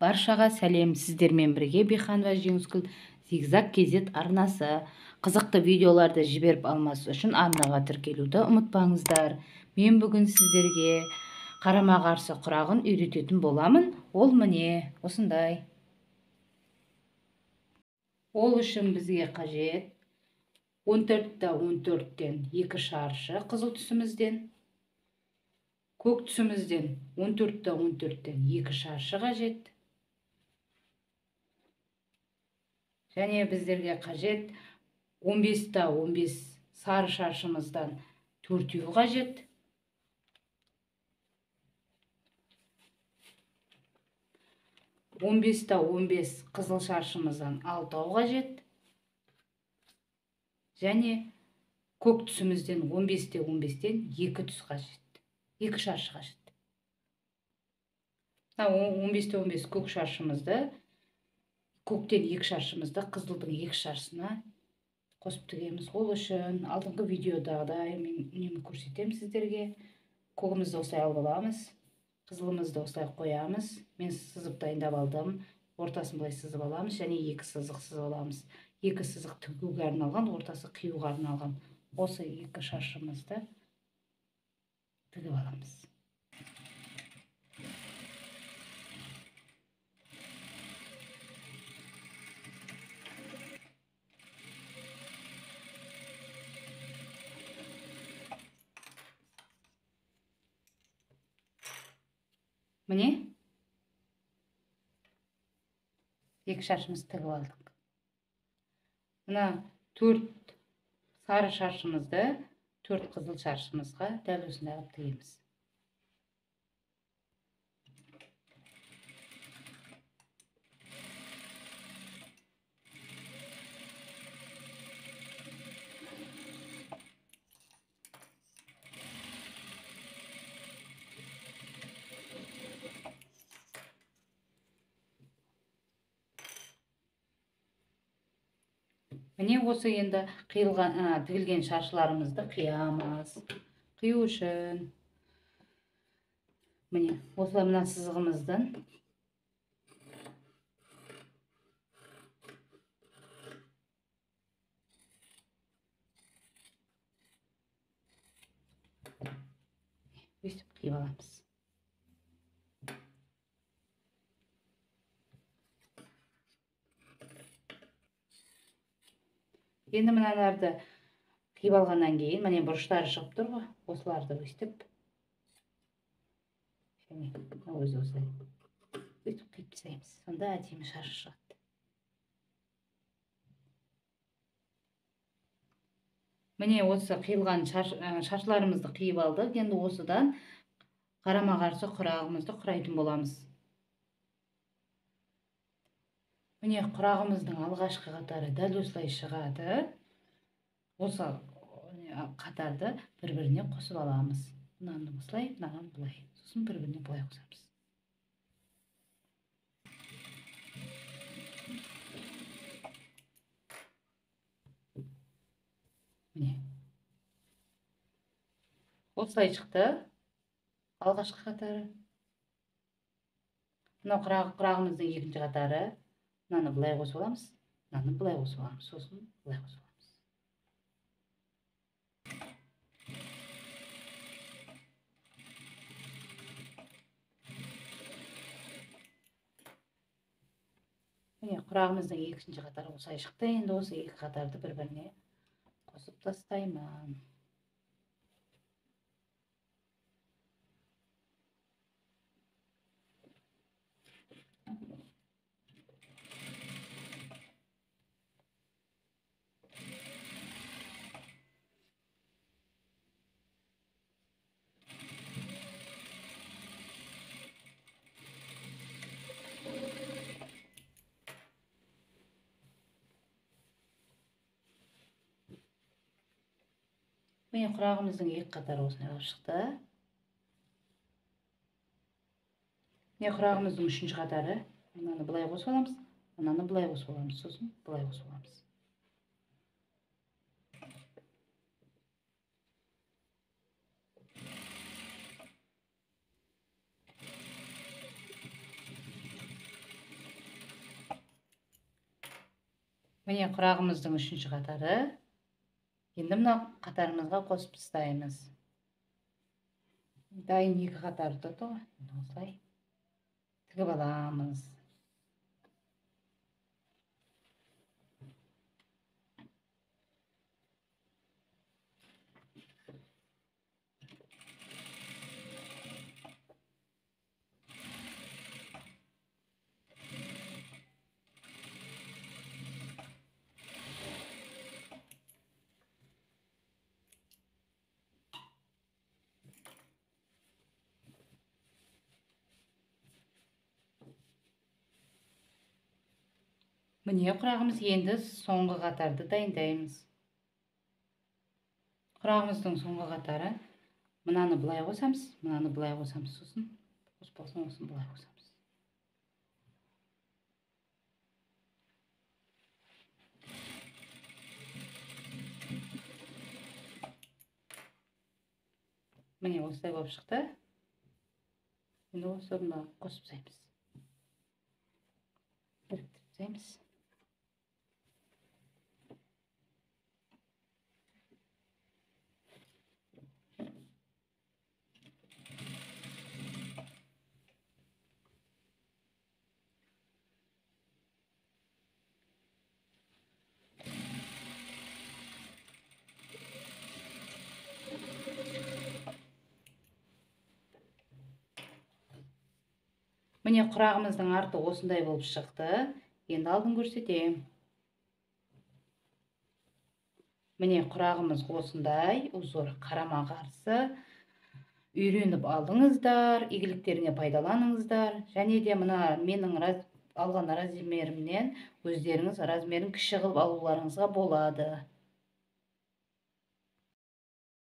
Баршаға сәлем, сіздермен бірге Биханова Жеңіскүл Зигзаг кезет арнасы. Қызықты видеоларды жіберіп алмас үшін арнаға тіркелуді ұмытпаңыздар. Мен бүгін сіздерге қарама-қарсы құрағын үйрететін боламын. Ол міне осындай. Ол үшін бізге қажет 14-14-тен 2 шаршы қызыл түсімізден, көк түсімізден 14-14-тен 2 шаршы қажет. Және біздерге қажет 15-15 сары шаршымыздан 4 қажет. 15-15 қызыл шаршымыздан 6 қажет. Және көк түсімізден 15-15-тен 2 түс қажет. 2 шаршы қажет. 15-15 көк шаршымызды, көктен 2 шаршымызды қызылдың 2 шаршысына қосып тігеміз. Ол үшін алдыңғы видеодағыдай мен көрсетемін сіздерге. Көгімізді осылай алып аламыз, қызылымызды осылай қоямыз. Мен сызып дайындап алдым. Ортасын былай сызып аламыз және 2 сызық сызып аламыз. 2 сызық тігуге арналған, ортасы қиюға арналған. Осы 2 шаршымызды тігіп аламыз. Міне 2 шаршымызды тігіп алдық. Мына 4 сары шаршымызды 4 қызыл шаршымызға дәл осындай алып тігеміз. Міне осы енді тігілген шаршыларымызды қиямыз. Қию үшін міне осылай мына сызығымыздан өстіп қиып аламыз. Енді мыналарды қиып алғаннан кейін, міне бұрыштары шығып тұр ғой, осыларды өстіп және өзі осылай өстіп қиып тастаймыз. Сонда әдемі шаршы шығады. Міне осы қиылған шаршыларымызды қиып алдық. Енді осыдан қарама-қарсы құрағымызды құрайтын боламыз. Міне құрағымыздың алғашқы қатары дәл осылай шығады. Осы қатарды бір-біріне қосып аламыз. Мынаны осылай, мынаны былай. Сосын бір-біріне былай қосамыз. Міне. Осылай шықты. Алғашқы қатары. Мына құрағымыздың екінші қатары. Мынаны былай қосып аламыз, мынаны былай қосып аламыз, сосын былай қосып аламыз. Міне құрағымыздың екінші қатары осылай шықты. Енді осы 2 қатарды бір-біріне қосып тастаймын. Міне құрағымыздың 2 қатары осылай шықты. Міне құрағымыздың 3-ші қатары. Мынаны былай қосып аламыз, мынаны былай қосып аламыз, сосын былай қосып аламыз. Міне құрағымыздың 3-ші қатары. Енді мына қатарымызға қосып тастаймыз. Дайын 2 қатар тұрды ғой. Осылай тігіп аламыз. Міне құрағымыз, енді соңғы қатарды дайындаймыз. Құрағымыздың соңғы қатары. Мынаны былай қосамыз, мынаны былай қосамыз, сосын қоспалсын, осын былай қосамыз. Міне осылай болып шықты. Енді осы орнына қосып тастаймыз. Біріктіріп тастаймыз. Міне құрағымыздың арты осындай болып шықты. Енді алдын көрсетем. Міне құрағымыз осындай, узор қарама қарсы. Үйреніп алыңыздар, игіліктеріне пайдаланыңыздар. Және де мына менің алған размерімнен өздеріңіз размерін кіші қылып алуларыңызға болады.